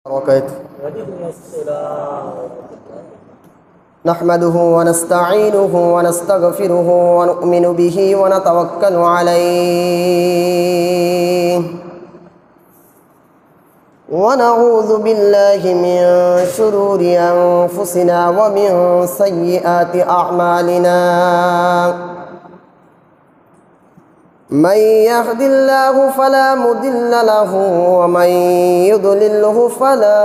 وبركاته. نحمده ونستعينه ونستغفره ونؤمن به ونتوكل عليه ونعوذ بالله من شرور أنفسنا ومن سيئات أعمالنا. من يهد الله فلا مضل له ومن يضلله فلا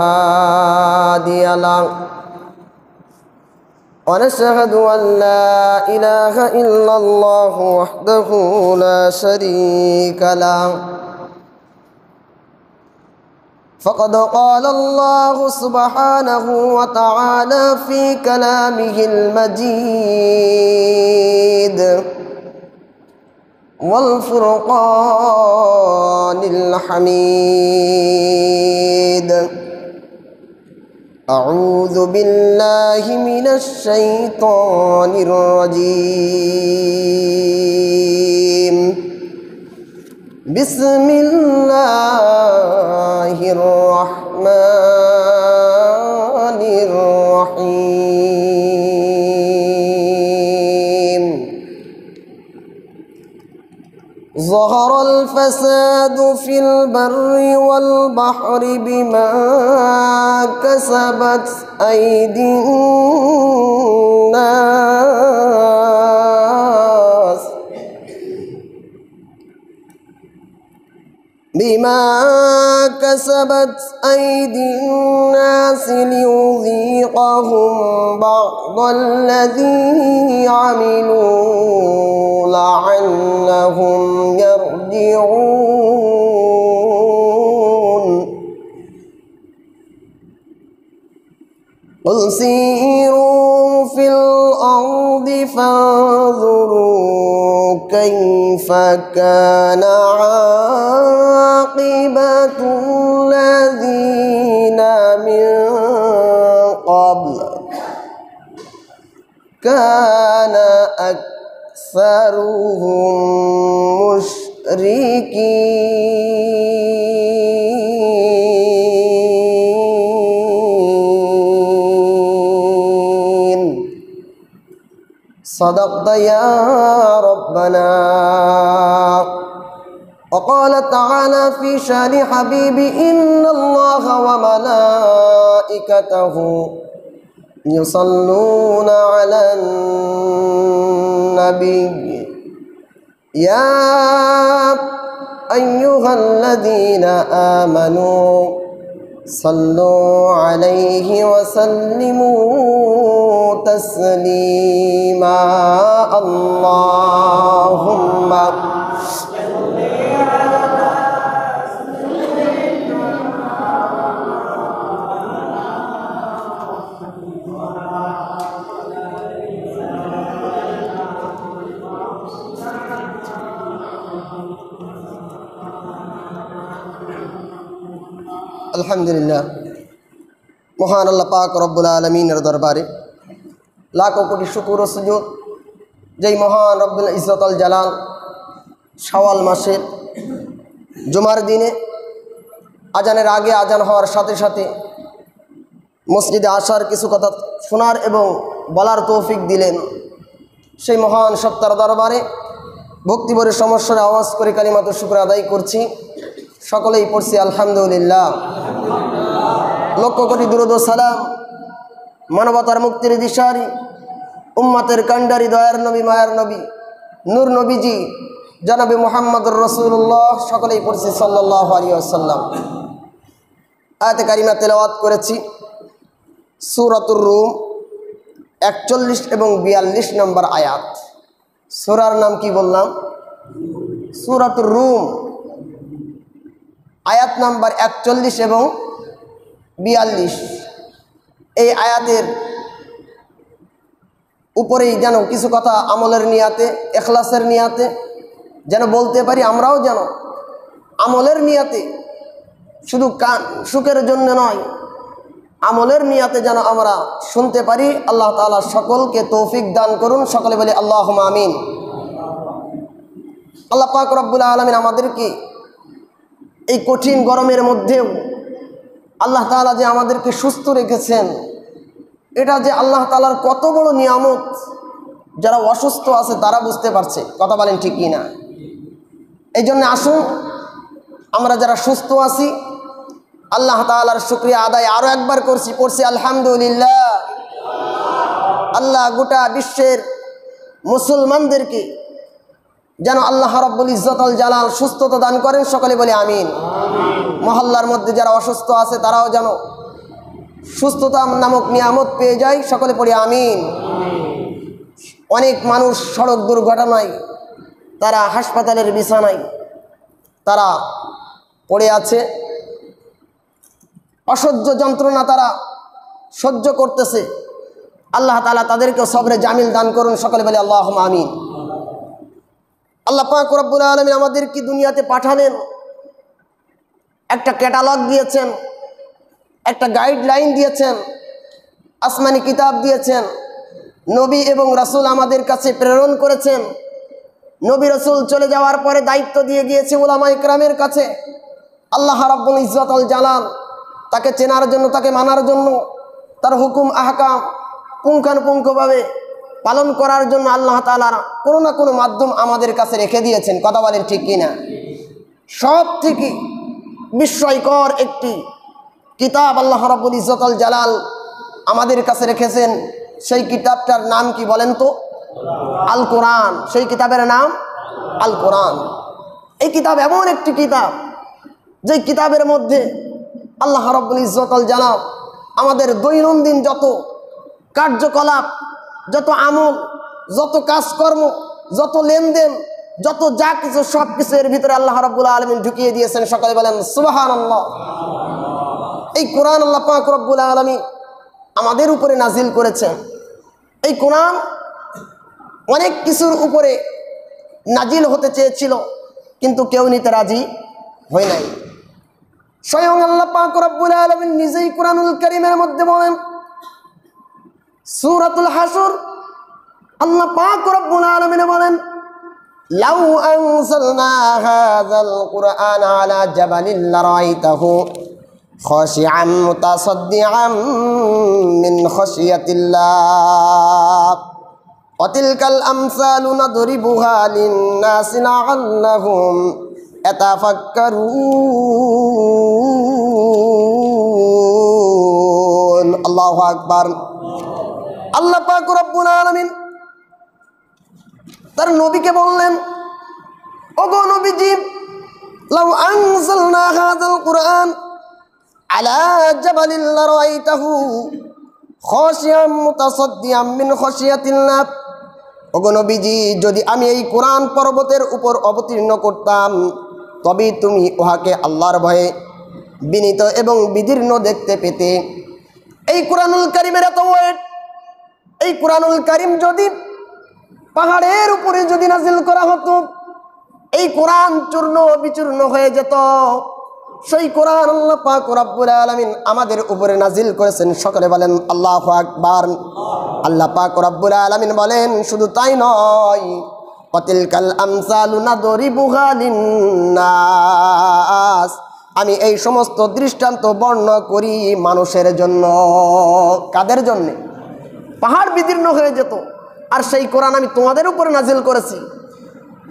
هادي له. ونشهد أن لا إله إلا الله وحده لا شريك له. فقد قال الله سبحانه وتعالى في كلامه المجيد والفرقان الحميد. أعوذ بالله من الشيطان الرجيم. بسم الله الرحمن الرحيم. ظهر الفساد في البر والبحر بما كسبت أيدي الناس ليذيقهم بعض الذي عملوا لعلهم يرجعون. قل سيروا في الأرض فانظروا كيف كان عاقبة الذين من قبل كان أكثرهم مشركين. صدقت يا ربنا. وقال تعالى في شان حبيبي إن الله وملائكته يصلون على النبي يا أيها الذين آمنوا صلوا عليه وسلموا تسليما. اللهم আলহামদুলিল্লাহ। মহান আল্লাহ পাক রব্বুল আলামিনের দরবারে লাখো কোটি শুকর ও সুজুদ যেই মহান রব্বুল ইজ্জত আল জালাল শাওয়াল মাসের জুমার দিনে আজানের আগে আজান হওয়ার সাথে সাথে মসজিদে আসার কিছু কথা শোনার এবং বলার তৌফিক দিলেন, সেই মহান সত্তার দরবারে ভক্তিভরে সমস্যার আওয়াজ করে কালিমাত শুকর আদায় করছি। সকলেই পড়ছি আলহামদুলিল্লাহ। লক্ষ কোটি দুরূদ ও সালাম মানবতার মুক্তির দিশারি উম্মতের কান্ডারি দয়ার নবী মায়ার নবী নূর নবীজি জনাবে মুহাম্মদুর রাসূলুল্লাহ সকলেই পড়ছি সাল্লাল্লাহু আলাইহি ওয়াসাল্লাম। আয়াতে কারিমা তেলাওয়াত করেছি সূরাতুর রুম 41 এবং 42 নম্বর আয়াত। সূরার নাম কি বললাম? সূরাতুর রুম, আয়াত নাম্বার 41 এবং 42। এই আয়াতের উপরেই যেন কিছু কথা আমলের নিয়াতে, ইখলাসের নিয়াতে যেন বলতে পারি, আমরাও যেন আমলের নিয়াতে, শুধু কান সুখের জন্য নয়, আমলের নিয়াতে যেন আমরা শুনতে পারি। আল্লাহ তাআলা সকলকে তৌফিক দান করুন। সকলে বলে আল্লাহুম্মা আমিন। আল্লাহ পাক রব্বুল আলামিন আমাদেরকে এই কঠিন গরমের মধ্যেও আল্লাহ তাআলা যে আমাদেরকে সুস্থ রেখেছেন, এটা যে আল্লাহ তাআলার কত বড় নিয়ামত, যারা অসুস্থ আছে তারা বুঝতে পারছে। কথা বলেন ঠিক কি না? এই জন্য আসুন আমরা যারা সুস্থ আছি আল্লাহ তাআলার শুকরিয়া আদায় আরও একবার পড়ছি আলহামদুলিল্লাহ। আল্লাহ গোটা বিশ্বের মুসলমানদেরকে যেন আল্লাহ রাব্বুল ইজ্জতুল জালাল সুস্থতা দান করেন, সকলে বলে আমিন। মহল্লার মধ্যে যারা অসুস্থ আছে তারাও যেন সুস্থতা নামক নিয়ামত পেয়ে যায়, সকলে পড়ি আমিন। অনেক মানুষ সড়ক দুর্ঘটনায়, তারা হাসপাতালের বিছানায় তারা পড়ে আছে, অসহ্য যন্ত্রণা তারা সহ্য করতেছে। আল্লাহ তাআলা তাদেরকে সবরে জামিল দান করুন, সকলে বলে আল্লাহুম্মা আমিন। আল্লাহ পাক রব্বুল আলামিন আমাদেরকে দুনিয়াতে পাঠালেন, একটা ক্যাটালগ দিয়েছেন, একটা গাইডলাইন দিয়েছেন, আসমানি কিতাব দিয়েছেন, নবী এবং রাসূল আমাদের কাছে প্রেরণ করেছেন। নবী রাসূল চলে যাওয়ার পরে দায়িত্ব দিয়ে গিয়েছে উলামায়ে কেরামের কাছে। আল্লাহ রাব্বুল ইজ্জতুল জালাল তাকে চেনার জন্য, তাকে মানার জন্য, তার হুকুম আহকাম পুঙ্খানুপুঙ্খভাবে পালন করার জন্য আল্লাহ তাআলা কোনো না কোনো মাধ্যম আমাদের কাছে রেখে দিয়েছেন। কথা বলেন ঠিক কিনা? সব থেকে বিস্ময়কর একটি কিতাব আল্লাহ রাব্বুল ইজ্জতুল জালাল আমাদের কাছে রেখেছেন। সেই কিতাবটার নাম কি বলেন তো? আল কোরআন। সেই কিতাবের নাম আল কোরআন। এই কিতাব এমন একটি কিতাব, যে কিতাবের মধ্যে আল্লাহ রাব্বুল ইজ্জতুল জালাল আমাদের দৈনন্দিন যত কার্যকলাপ, যত আমল, যত কাজকর্ম, যত লেনদেন, যত যা কিছু সব কিছু এর ভিতরে আল্লাহ রাব্বুল আলামিন ঢুকিয়ে দিয়েছেন। সকলে বলেন সুবহানাল্লাহ। এই কোরআন আল্লাহ পাক রব্বুল আলামিন আমাদের উপরে নাজিল করেছেন। এই কোরআন অনেক কিছুর উপরে নাজিল হতে চেয়েছিল, কিন্তু কেউ নিতে রাজি হয় নাই। স্বয়ং আল্লাহ পাক রব্বুল আলামিন নিজেই কোরআনুল কারীমের মধ্যে বলেন, সূরাতুল হাসর আল্লাহ পাক রব্বুল আলামিন বলেন, লাউ আনজালনা হাযাল কুরআন আলা জাবালিন লারাইতাহু খাশিআন মুতাসাদ্দিআন মিন খাশিয়াতিল্লাহ ওয়া তিলকাল আমসালু নাদরিবুহা লিন-নাসি লাআল্লাহুম ইয়াতাফাক্কারুন। আল্লাহু আকবার। আল্লাহ পাক রব্বুল আলামিন তার নবীকে বললেন, ওগো নবীজি, লাউ আনজালনা হাযাল কুরআন আলা জাবালিন লারাইতাহু খাশিআন মুতাসাদ্দিআন মিন খাশিয়াতিল্লাহ। ওগো নবীজি, যদি আমি এই কোরআন পর্বতের উপর অবতীর্ণ করতাম, তবে তুমি উহাকে আল্লাহর ভয়ে বিনীত এবং বিদীর্ণ দেখতে পেতে। এই কোরআনুল কারীমের এত ওয়েট, এই কোরআনুল কারীম যদি পাহাড়ের উপরে যদি নাজিল করা হতো, এই কোরআন চূর্ণ বিচূর্ণ হয়ে যেত। সেই কোরআন আল্লাহ পাক রব্বুল আলামিন আমাদের উপরে নাজিল করেছেন। সকলে বলেন আল্লাহু আকবার। আল্লাহ পাক রব্বুল আলামিন বলেন, শুধু তাই নয়, ওয়াতিলকাল আমসালু নাদরিবুহা লিন-নাস, আমি এই সমস্ত দৃষ্টান্ত বর্ণনা করি মানুষের জন্য। কাদের জন্য? পাহাড় বিদীর্ণ হয়ে যেত, আর সেই কোরআন আমি তোমাদের উপরে নাজিল করেছি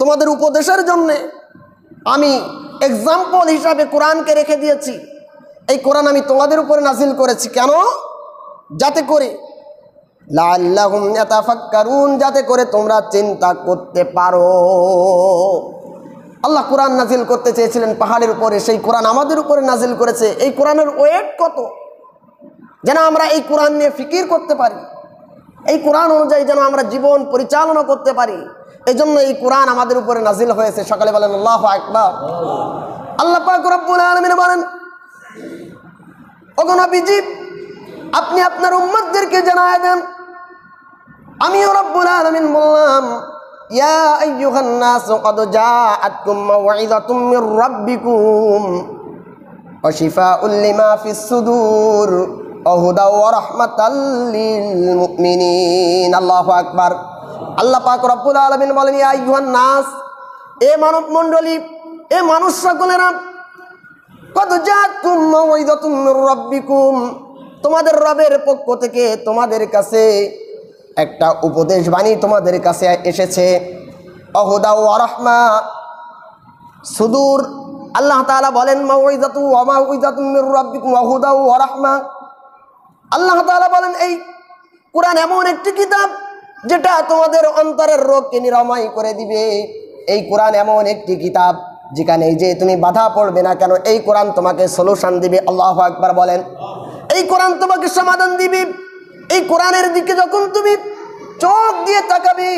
তোমাদের উপদেশের জন্য। আমি এক্সাম্পল হিসাবে কোরআনকে রেখে দিয়েছি। এই কোরআন আমি তোমাদের উপরে নাজিল করেছি কেন? যাতে করে লাআল্লাহুম ইয়াতাফাক্কারুন, যাতে করে তোমরা চিন্তা করতে পারো। আল্লাহ কোরআন নাজিল করতে চেয়েছিলেন পাহাড়ের উপরে, সেই কোরআন আমাদের উপরে নাজিল করেছে। এই কোরআনের ওয়েট কত, যেন আমরা এই কোরআন নিয়ে ফিকির করতে পারি, এই কোরআন অনুযায়ী যেন আমরা জীবন পরিচালনা করতে পারি। এই জন্য এই কোরআন আমাদের উপরে নাজিল হয়েছে। সকালে বলেন আল্লাহু আকবার। আল্লাহ পাক রব্বুল আলামিন বলেন, ওগো নবীজি, আপনি আপনার উম্মতদেরকে জানায় দেন, আমিও রব্বুল আলামিন বললাম, ইয়া আইয়ুহান নাস ক্বাদ জাআতকুম মাউইযাতুম মির রাব্বিকুম ওয়া শিফাউল লিমা ফিস সুদূর ওয়া হুদা ওয়া রাহমাতাল লিল মুমিনিন। আল্লাহু আকবার। আল্লাহ পাক রব্বুল আলামিন বলেন, ইয়া আইয়ুহান নাস, এ মানব মণ্ডলী, এ মানুষ সকলেরা, কদ জাআতকুম মাউইযাতুম মির রাব্বিকুম, তোমাদের রবের পক্ষ থেকে তোমাদের কাছে একটা উপদেশ বাণী তোমাদের কাছে এসেছে। ওয়াহুদা ওয়া রাহমা, সুদূর আল্লাহ তাআলা বলেন মাউইযাতুম মির রাব্বিকুম ওয়াহুদা ওয়া রাহমা। আল্লাহ তাআলা বলেন এই কোরআন এমন একটি কিতাব যেটা তোমাদের অন্তরের রোগকে নিরাময় করে দিবে। এই কোরআন এমন একটি কিতাব যেখানে যে তুমি বাধা পড়বে না কেন, এই কোরআন তোমাকে সলিউশন দিবে। আল্লাহু আকবার বলেন। এই কোরআন তোমাকে সমাধান দিবে। এই কোরআনের দিকে যখন তুমি চোখ দিয়ে তাকাবে,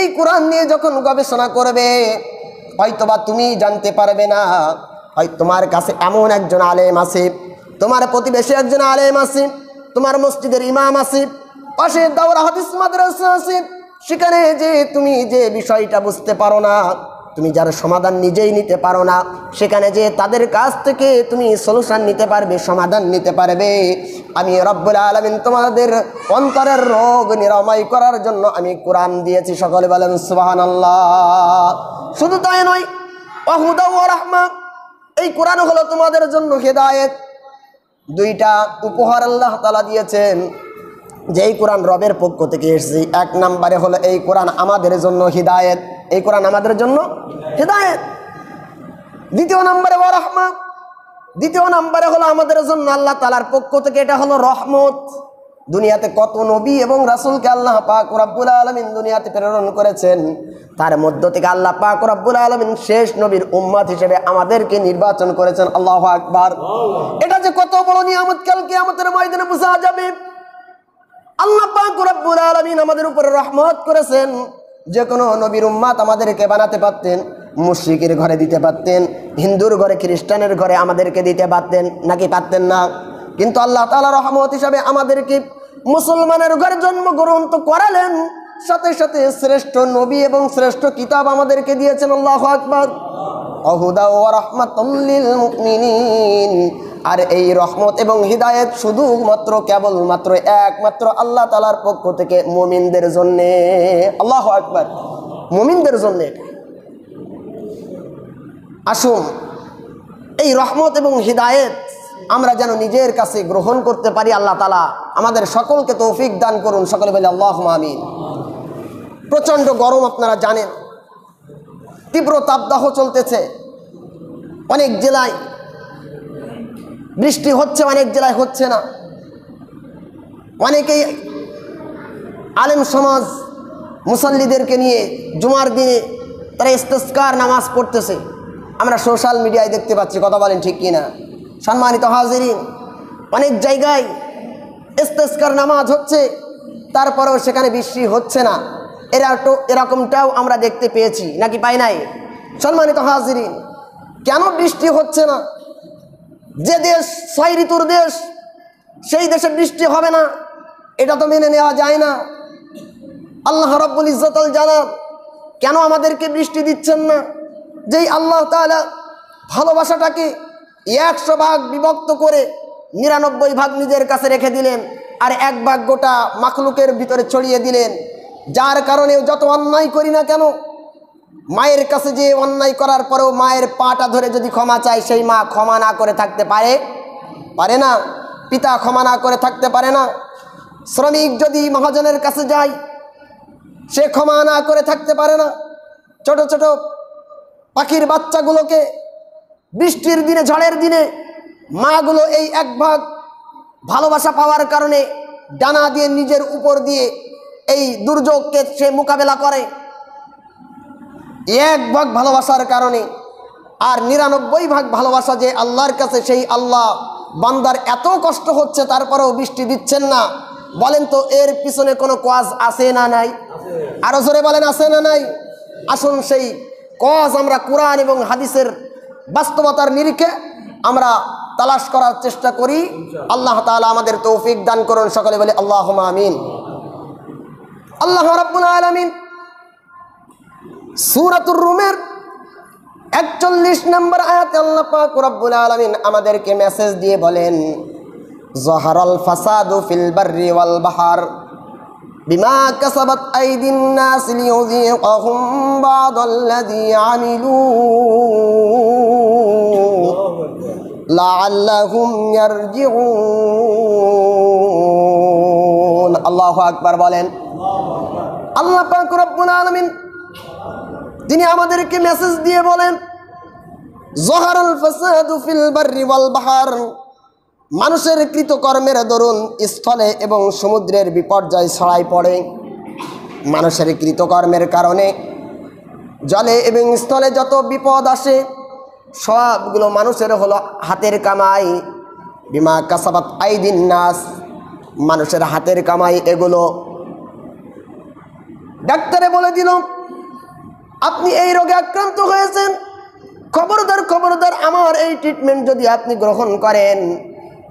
এই কোরআন নিয়ে যখন গবেষণা করবে, হয়তোবা তুমি জানতে পারবে না, হয় তোমার কাছে এমন একজন আলেম আছে, তোমার প্রতিবেশী একজন আলেম আছে, তোমার মসজিদের ইমাম আছে, পাশে দাওরা হাদিস মাদ্রাসা আছে, সেখানে যে তুমি যে বিষয়টা বুঝতে পারো না, তুমি যার সমাধান নিজেই নিতে পারো না, সেখানে যে তাদের কাছ থেকে তুমি সলিউশন নিতে পারবে, সমাধান নিতে পারবে। আমি রব্বুল আলামিন তোমাদের অন্তরের রোগ নিরাময় করার জন্য আমি কোরআন দিয়েছি। সকলে বলেন সুবহানাল্লাহ। শুধু তাই নয়, ওয়াহুদা ওয়া রাহমা, এই কোরআন হলো তোমাদের জন্য হেদায়েত। দুইটা উপহার আল্লাহ তাআলা দিয়েছেন যে এই কোরআন রবের পক্ষ থেকে এসেছে। এক নম্বরে হলো এই কোরআন আমাদের জন্য হিদায়েত, এই কোরআন আমাদের জন্য হিদায়েত। দ্বিতীয় নম্বরে ওয়া রাহমা, দ্বিতীয় নম্বরে হলো আমাদের জন্য আল্লাহ তাআলার পক্ষ থেকে এটা হলো রহমত। দুনিয়াতে কত নবী এবং রাসূলকে আল্লাহ পাক রব্বুল আলামিন দুনিয়াতে প্রেরণ করেছেন, তার মধ্য থেকে আল্লাহ পাক রব্বুল আলামিন শেষ নবীর উম্মত হিসেবে আমাদেরকে নির্বাচন করেছেন। আল্লাহু আকবার। এটা যে কত বড় নিয়ামত কাল কিয়ামতের ময়দানে বোঝা যাবে। আল্লাহ পাক রব্বুল আলামিন আমাদের উপরে রহমত করেছেন। যে কোনো নবীর উম্মত আমাদেরকে বানাতে পারতেন, মুশরিকের ঘরে দিতে পারতেন, হিন্দুর ঘরে খ্রিস্টানের ঘরে আমাদেরকে দিতে পারতেন, নাকি পারতেন না? কিন্তু আল্লাহ তাআলা রহমত হিসাবে আমাদেরকে মুসলমানের ঘরে জন্মগ্রহণ তো করালেন, সাথে সাথে শ্রেষ্ঠ নবী এবং শ্রেষ্ঠ কিতাব আমাদেরকে দিয়েছেন। আল্লাহু আকবার। ওয়াহুদা ওয়া রাহমাতুল লিল মুমিনিন। আর এই রহমত এবং হিদায়েত শুধুমাত্র কেবলমাত্র একমাত্র আল্লাহ তাআলার পক্ষ থেকে মুমিনদের জন্য। আল্লাহু আকবার। মুমিনদের জন্য। আসুন এই রহমত এবং হিদায়েত আমরা যেন নিজের কাছে গ্রহণ করতে পারি। আল্লাহ তাআলা আমাদের সকলকে তৌফিক দান করুন। সকলে বলে আল্লাহুম্মা আমিন। প্রচণ্ড গরম আপনারা জানেন, তীব্র তাপদাহ চলতেছে। অনেক জেলায় বৃষ্টি হচ্ছে, অনেক জেলায় হচ্ছে না। অনেকেই আলেম সমাজ মুসল্লিদেরকে নিয়ে জুমার দিনে তারা ইস্তেসকার নামাজ পড়তেছে, আমরা সোশ্যাল মিডিয়ায় দেখতে পাচ্ছি। কথা বলেন ঠিক কিনা? সম্মানিত হাজিরিন, অনেক জায়গায় ইস্তেসকার নামাজ হচ্ছে, তারপরেও সেখানে বৃষ্টি হচ্ছে না। এরকমটাও আমরা দেখতে পেয়েছি, নাকি পাই নাই? সম্মানিত হাজিরিন, কেন বৃষ্টি হচ্ছে না? যে দেশ ৬ ঋতুর দেশ, সেই দেশে বৃষ্টি হবে না, এটা তো মেনে নেওয়া যায় না। আল্লাহ রাব্বুল ইজ্জতুল জালাল কেন আমাদেরকে বৃষ্টি দিচ্ছেন না? যেই আল্লাহ তাআলা ভালোবাসাটাকে ১০০ ভাগ বিভক্ত করে ৯৯ ভাগ নিজের কাছে রেখে দিলেন, আর ১ ভাগ গোটা মাখলুকের ভিতরে ছড়িয়ে দিলেন। যার কারণে যত অন্যায় করি না কেন, মায়ের কাছে যে অন্যায় করার পরেও মায়ের পাটা ধরে যদি ক্ষমা চায়, সেই মা ক্ষমা না করে থাকতে পারে না। পিতা ক্ষমা না করে থাকতে পারে না। শ্রমিক যদি মহাজনের কাছে যায়, সে ক্ষমা না করে থাকতে পারে না। ছোট ছোট পাখির বাচ্চাগুলোকে বৃষ্টির দিনে, ঝড়ের দিনে মাগুলো এই ১ ভাগ ভালোবাসা পাওয়ার কারণে ডানা দিয়ে নিজের উপর দিয়ে এই দুর্যোগকে সে মোকাবেলা করে ১ ভাগ ভালোবাসার কারণে। আর ৯৯ ভাগ ভালোবাসা যে আল্লাহর কাছে, সেই আল্লাহ বান্দার এত কষ্ট হচ্ছে তারপরেও বৃষ্টি দিচ্ছেন না। বলেন তো এর পিছনে কোনো কজ আছে না নাই? আরো জোরে বলেন, আছে না নাই? আসুন সেই কজ আমরা কোরআন এবং হাদিসের বাস্তবতার নিরিখে আমরা তালাশ করার চেষ্টা করি। আল্লাহ তাআলা আমাদের তৌফিক দান করুন। সকলে বলে আল্লাহুম্মা আমিন। আল্লাহ রাব্বুল আলামিন সূরাতুর রুমের ৪১ নম্বর আয়াতে আল্লাহ পাক রব্বুল আলামিন আমাদেরকে মেসেজ দিয়ে বলেন, যাহারাল ফাসাদু ফিল বাররি ওয়াল বাহর বিমা কাসাবাত আইদিন নাস লিয়ুযীকাহুম বা'দাল্লাযী আমিলু। লাআল্লাহুম ইয়ারজিউন। আল্লাহু আকবার বলেন। আল্লাহ পাক রব্বুল আলামিন তিনি আমাদেরকে মেসেজ দিয়ে বলেন, যহারাল ফাসাদু ফিল বাররি ওয়াল বাহর, মানুষের কৃতকর্মের দরুন স্থলে এবং সমুদ্রের বিপর্যয় ছড়াই পড়ে। মানুষের কৃতকর্মের কারণে জলে এবং স্থলে যত বিপদ আসে সবগুলো মানুষের হলো হাতের কামাই। বিমা কাসাবাত আইদিন নাস, মানুষের হাতের কামাই এগুলো। ডাক্তারে বলে দিল আপনি এই রোগে আক্রান্ত হয়েছেন, খবরদার খবরদার আমার এই ট্রিটমেন্ট যদি আপনি গ্রহণ করেন,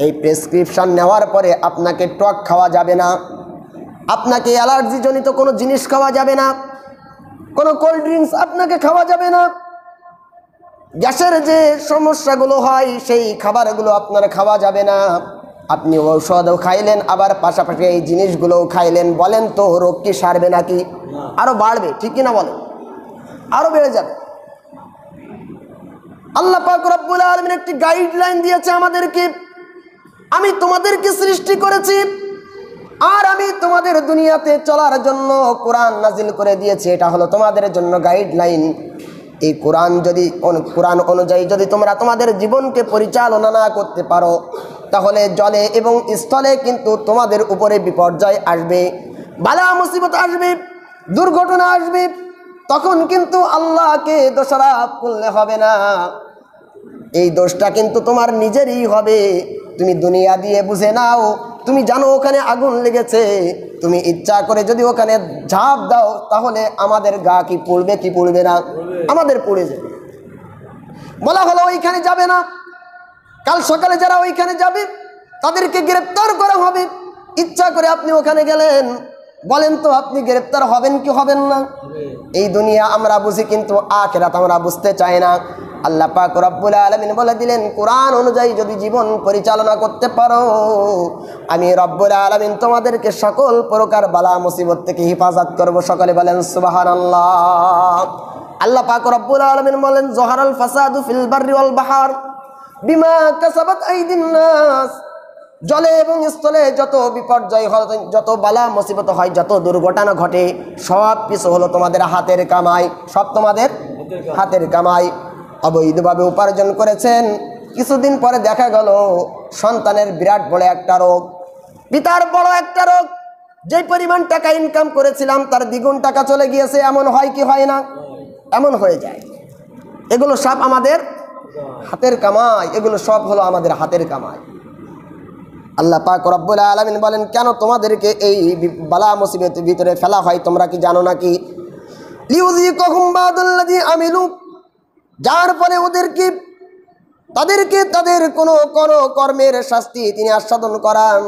এই প্রেসক্রিপশন নেওয়ার পরে আপনাকে টক খাওয়া যাবে না, আপনাকে অ্যালার্জিজনিত কোনো জিনিস খাওয়া যাবে না, কোনো কোল্ড ড্রিঙ্কস আপনাকে খাওয়া যাবে না, গ্যাসের যে সমস্যাগুলো হয় সেই খাবারগুলো আপনার খাওয়া যাবে না। আপনি ঔষধও খাইলেন আবার পাশাপাশি এই জিনিসগুলোও খাইলেন, বলেন তো রোগ কি সারবে নাকি? আরও বাড়বে, ঠিক কিনা বলেন? আরও বেড়ে যাবে। আল্লাহ পাক রব্বুল আলামিন একটি গাইডলাইন দিয়েছে আমাদেরকে, আমি তোমাদেরকে সৃষ্টি করেছি আর আমি তোমাদের দুনিয়াতে চলার জন্য কোরআন নাজিল করে দিয়েছি, এটা হলো তোমাদের জন্য গাইডলাইন। এই কোরআন অনুযায়ী যদি তোমরা তোমাদের জীবনকে পরিচালনা না করতে পারো, তাহলে জলে এবং স্থলে কিন্তু তোমাদের উপরে বিপর্যয় আসবে, বালা মুসিবত আসবে, দুর্ঘটনা আসবে। তখন কিন্তু আল্লাহকে দোষারোপ করলে হবে না, এই দোষটা কিন্তু তোমার নিজেরই হবে। তুমি দুনিয়া দিয়ে বুঝে নাও, তুমি জানো ওখানে আগুন লেগেছে, তুমি ইচ্ছা করে যদি ওখানে ঝাঁপ দাও তাহলে আমাদের গা কি পুড়বে কি পুড়বে না? আমাদের পুড়ে যাবে। বলা হলো ওইখানে যাবে না, কাল সকালে যারা ওইখানে যাবে তাদেরকে গ্রেপ্তার করা হবে। ইচ্ছা করে আপনি ওখানে গেলেন, বলেন তো আপনি গ্রেপ্তার হবেন কি হবেন না? এই দুনিয়া আমরা বুঝি কিন্তু আখিরাত আমরা বুঝতে চাই না। আল্লাহ পাক রব্বুল আলামিন বলে দিলেন, কোরআন অনুযায়ী যদি জীবন পরিচালনা করতে পারো, আমি রব্বুল আলামিন তোমাদেরকে সকল প্রকার বালা মুসিবত থেকে হেফাজত করব। সকলে বলেন সুবহানাল্লাহ। আল্লাহ পাক রব্বুল আলামিন বলেন, যহারাল ফাসাদু ফিল বাররি ওয়াল বাহর বিমা কাসাবাত আইদিন নাস, জলে এবং স্থলে যত বিপর্যয় হয়, যত বালা মুসিবত হয়, যত দুর্ঘটনা ঘটে, সব কিছু হলো তোমাদের হাতের কামাই। সব তোমাদের হাতের কামাই। অবৈধভাবে উপার্জন করেছেন, কিছুদিন পরে দেখা গেল সন্তানের বিরাট বড় একটা রোগ, পিতার বড় একটা রোগ, যে পরিমাণ টাকা ইনকাম করেছিলাম তার দ্বিগুণ টাকা চলে গিয়েছে। এমন হয় কি হয় না? এমন হয়ে যায়। এগুলো সব আমাদের হাতের কামাই, এগুলো সব হলো আমাদের হাতের কামাই। আল্লাহ পাক রব্বুল আলামিন বলেন, কেন তোমাদেরকে এই বালা মুসিবতের ভিতরে ফেলা হয় তোমরা কি জানো নাকি? লিউযিকুহুম বা'দাল্লাযী আমিলু, যার ফলে তাদেরকে তাদের কোনো কর্মের শাস্তি তিনি আস্বাদন করান,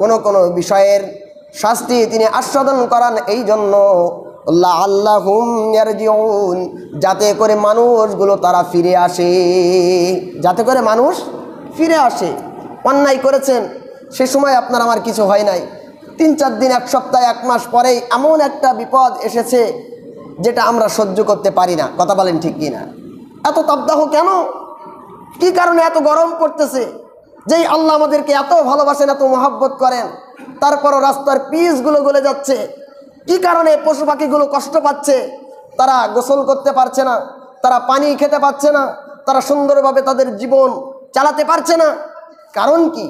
কোনো বিষয়ের শাস্তি তিনি আস্বাদন করান। এই জন্য লাআল্লাহুম ইয়ারজিউন, যাতে করে মানুষগুলো তারা ফিরে আসে, যাতে করে মানুষ ফিরে আসে। অন্যায় করেছেন, সে সময় আপনার আমার কিছু হয় নাই, 3-4 দিন, 1 সপ্তাহ, 1 মাস পরেই এমন একটা বিপদ এসেছে যেটা আমরা সহ্য করতে পারি না। কথা বলেন ঠিক কি না? এত তাপদাহ কেন? কি কারণে এত গরম পড়তেছে? যেই আল্লাহ আমাদেরকে এত ভালোবাসেন, এত মহব্বত করেন, তারপরও রাস্তার পিচগুলো গলে যাচ্ছে। কি কারণে? পশু পাখিগুলো কষ্ট পাচ্ছে, তারা গোসল করতে পারছে না, তারা পানি খেতে পারছে না, তারা সুন্দরভাবে তাদের জীবন চালাতে পারছে না। কারণ কি?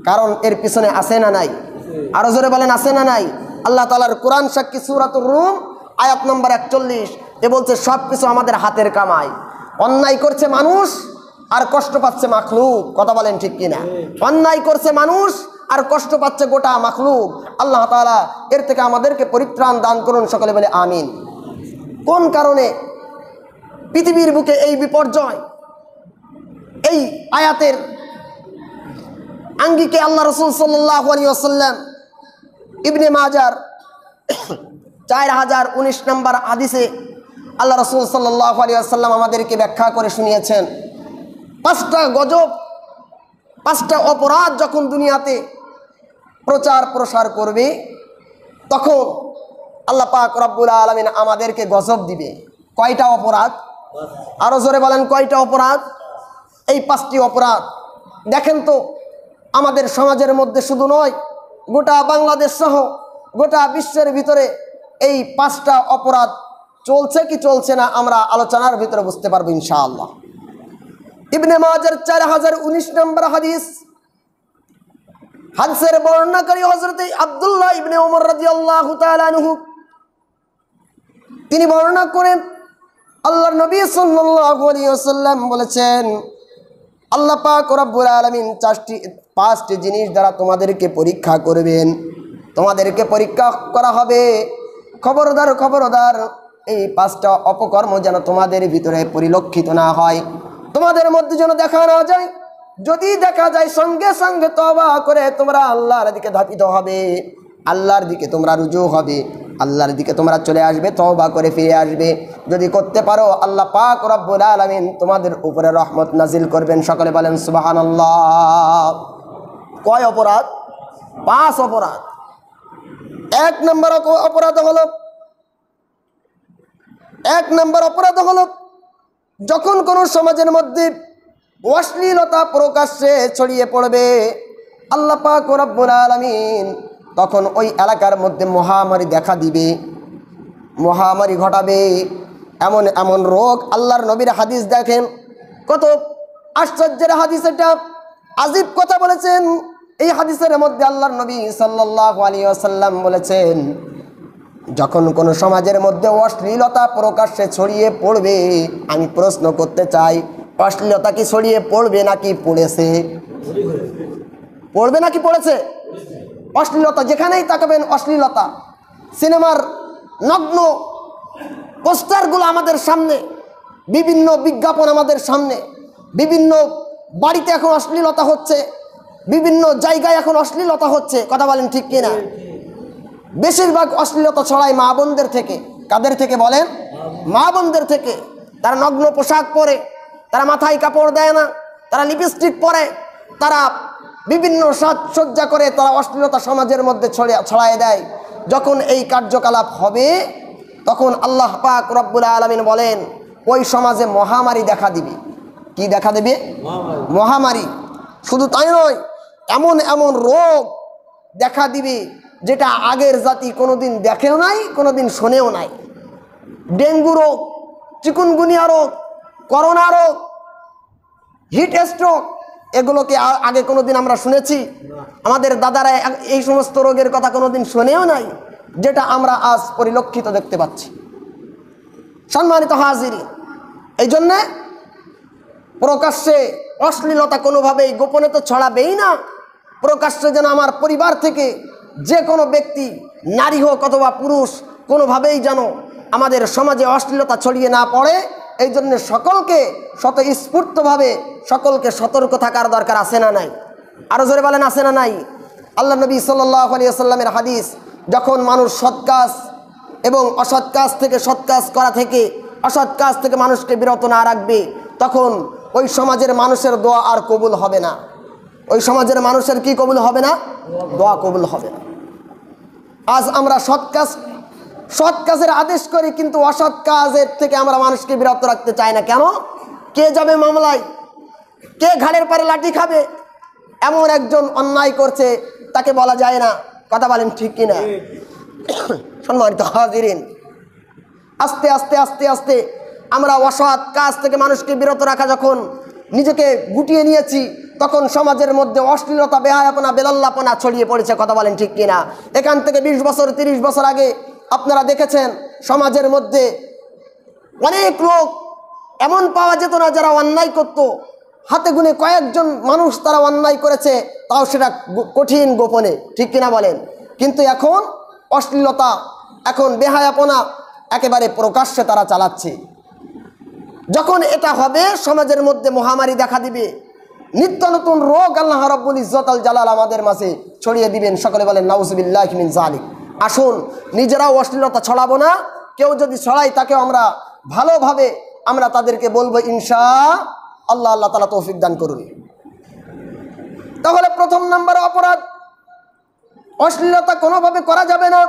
কারণ এর পিছনে আছে না নাই? আরো জোরে বলেন, আছে না নাই? আল্লাহ তাআলার কোরআন সাক্ষী, সূরাতুর রুম আয়াত নম্বর 41, এ বলছে সব কিছু আমাদের হাতের কামাই। অন্যায় করছে মানুষ আর কষ্ট পাচ্ছে মাখলুক। কথা বলেন ঠিক কিনা? অন্যায় করছে মানুষ আর কষ্ট পাচ্ছে গোটা মাখলুক। আল্লাহ তাআলা এর থেকে আমাদেরকে পরিত্রাণ দান করুন। সকলে বলে আমিন। কোন কারণে পৃথিবীর বুকে এই বিপর্যয়? এই আয়াতের আঙ্গিকে আল্লাহ রাসূল সাল্লাল্লাহু আলাইহি ওয়াসাল্লাম ইবনে মাজার 4019 নম্বর হাদিসে আল্লাহ রাসূল সাল্লাল্লাহু আলাইহি ওয়াসাল্লাম আমাদেরকে ব্যাখ্যা করে শুনিয়েছেন, 5টা গজব, 5টা অপরাধ যখন দুনিয়াতে প্রচার প্রসার করবে, তখন আল্লাহ পাক রব্বুল আলামিন আমাদেরকে গজব দিবে। কয়টা অপরাধ? আরো জোরে বলেন, কয়টা অপরাধ? এই 5টি অপরাধ দেখেন তো আমাদের সমাজের মধ্যে শুধু নয়, গোটা বাংলাদেশ সহ গোটা বিশ্বের ভিতরে এই 5টা অপরাধ চলছে কি চলছে না আমরা আলোচনার ভিতরে বুঝতে পারবো ইনশাআল্লাহ। ইবনে মাজার 4019 নম্বর হাদিস, হাদিসের বর্ণনাকারী হযরত আব্দুল্লাহ ইবনে ওমর রাদিয়াল্লাহু তাআলা আনহু, তিনি বর্ণনা করেন আল্লাহর নবী সাল্লাল্লাহু আলাইহি ওয়াসাল্লাম বলেছেন, আল্লাহ পাক রব্বুল আলামিন 5টি জিনিস দ্বারা তোমাদেরকে পরীক্ষা করবেন, তোমাদেরকে পরীক্ষা করা হবে। খবরদার খবরদার এই 5টা অপকর্ম যেন তোমাদের ভিতরে পরিলক্ষিত না হয়, তোমাদের মধ্যে যেন দেখা না যায়। যদি দেখা যায় সঙ্গে সঙ্গে তওবা করে তোমরা আল্লাহর দিকে ধাবিত হবে, আল্লাহর দিকে তোমরা রুজু হবে, আল্লাহর দিকে তোমরা চলে আসবে, তওবা করে ফিরে আসবে। যদি করতে পারো আল্লাহ পাক রব্বুল আলামিন তোমাদের উপরে রহমত নাজিল করবেন। সকলে বলেন সুবহানাল্লাহ। কয় অপরাধ? 5 অপরাধ। 1 নম্বর অপরাধ হলো যখন কোনো সমাজের মধ্যে অশ্লীলতা প্রকাশ্যে ছড়িয়ে পড়বে, আল্লাহ পাক রব্বুল আলামিন তখন ওই এলাকার মধ্যে মহামারী দেখা দিবে, মহামারী ঘটাবে। এমন এমন রোগ, আল্লাহর নবীর হাদিস দেখেন কত আশ্চর্যের হাদিস, এটা আজীব কথা বলেছেন। এই হাদিসের মধ্যে আল্লাহর নবী সাল্লাল্লাহু আলাইহি ওয়াসাল্লাম বলেছেন, যখন কোনো সমাজের মধ্যে অশ্লীলতা প্রকাশ্যে ছড়িয়ে পড়বে, আমি প্রশ্ন করতে চাই, অশ্লীলতা কি ছড়িয়ে পড়বে নাকি পড়েছে? পড়বে নাকি পড়েছে? অশ্লীলতা যেখানেই তাকাবেন অশ্লীলতা। সিনেমার নগ্ন পোস্টারগুলো আমাদের সামনে, বিভিন্ন বিজ্ঞাপন আমাদের সামনে, বিভিন্ন বাড়িতে এখন অশ্লীলতা হচ্ছে, বিভিন্ন জায়গায় এখন অশ্লীলতা হচ্ছে। কথা বলেন ঠিক কিনা? বেশিরভাগ অশ্লীলতা ছড়ায় মা বোনদের থেকে। কাদের থেকে বলেন? মা বোনদের থেকে। তারা নগ্ন পোশাক পরে, তারা মাথায় কাপড় দেয় না, তারা লিপস্টিক পরে, তারা বিভিন্ন সাজসজ্জা করে, তারা অশ্লীলতা সমাজের মধ্যে ছড়ায় দেয়। যখন এই কার্যকলাপ হবে তখন আল্লাহ পাক রব্বুল আলামিন বলেন ওই সমাজে মহামারী দেখা দিবে। কি দেখা দেবে? মহামারী। শুধু তাই নয়, এমন এমন রোগ দেখা দিবে যেটা আগের জাতি কোনোদিন দেখেও নাই, কোনোদিন শোনেও নাই। ডেঙ্গু রোগ, চিকুনগুনিয়া রোগ, করোনা রোগ, হিট স্ট্রোক, এগুলোকে আগে কোনোদিন আমরা শুনেছি? আমাদের দাদারা এই সমস্ত রোগের কথা কোনোদিন শোনেও নাই, যেটা আমরা আজ পরিলক্ষিত দেখতে পাচ্ছি। সম্মানিত হাজিরিন, এই জন্যে প্রকাশ্যে অশ্লীলতা কোনোভাবেই গোপনে তো ছড়াবেই না। প্রকাশ্যে যেন আমার পরিবার থেকে যে কোনো ব্যক্তি, নারী হোক অথবা পুরুষ, কোনোভাবেই যেন আমাদের সমাজে অশ্লীলতা ছড়িয়ে না পড়ে, এই জন্য সকলকে স্বতঃস্ফূর্তভাবে সকলকে সতর্ক থাকার দরকার আছে না নাই? আরও জোরে বলেন আছে না নাই? আল্লাহ নবী সাল্লাল্লাহু আলাইহি ওয়াসাল্লামের হাদিস, যখন মানুষ সৎ কাজ এবং অসৎ কাজ থেকে, সৎ কাজ করা থেকে অসৎ কাজ থেকে মানুষকে বিরত না রাখবে, তখন ওই সমাজের মানুষের দোয়া আর কবুল হবে না। ওই সমাজের মানুষের কি কবুল হবে না? দোয়া কবুল হবে না। আজ আমরা সৎ কাজের আদেশ করি, কিন্তু অসৎ কাজের থেকে আমরা মানুষকে বিরত রাখতে চাই না। কেন? কে যাবে মামলায়, কে ঘাড়ের পারে লাঠি খাবে, এমন একজন অন্যায় করছে, তাকে বলা যায় না। কথা বলেন ঠিক কিনা? সম্মানিত হাজিরিন, আস্তে আস্তে আস্তে আস্তে আমরা অসৎ কাজ থেকে মানুষকে বিরত রাখা যখন নিজেকে গুটিয়ে নিয়েছি, তখন সমাজের মধ্যে অশ্লীলতা, বেহায়াপনা, বেলাল্লাপনা ছড়িয়ে পড়েছে। কথা বলেন ঠিক কিনা? এখান থেকে 20 বছর 30 বছর আগে আপনারা দেখেছেন সমাজের মধ্যে অনেক লোক এমন পাওয়া যেত না যারা অন্যায় করত। হাতে গুনে কয়েকজন মানুষ তারা অন্যায় করেছে, তাও সেটা কঠিন গোপনে। ঠিক কিনা বলেন? কিন্তু এখন অশ্লীলতা, এখন বেহায়াপনা একেবারে প্রকাশ্যে তারা চালাচ্ছে। যখন এটা হবে সমাজের মধ্যে মহামারী দেখা দিবে, নিত্য নতুন রোগ আল্লাহ রাব্বুল ইজ্জত আল জালাল আমাদের মাঝে ছড়িয়ে দিবেন। সকলে বলেন নাউযুবিল্লাহি মিন যালিক। আসুন নিজেরাও অশ্লীলতা ছড়াবো না, কেউ যদি ছড়াই তাকে আমরা ভালোভাবে আমরা তাদেরকে বলবো ইনশাআল্লাহ। আল্লাহ তাআলা তৌফিক দান করুন। তাহলে প্রথম নাম্বার অপরাধ, অশ্লীলতা কোনোভাবে করা যাবে না।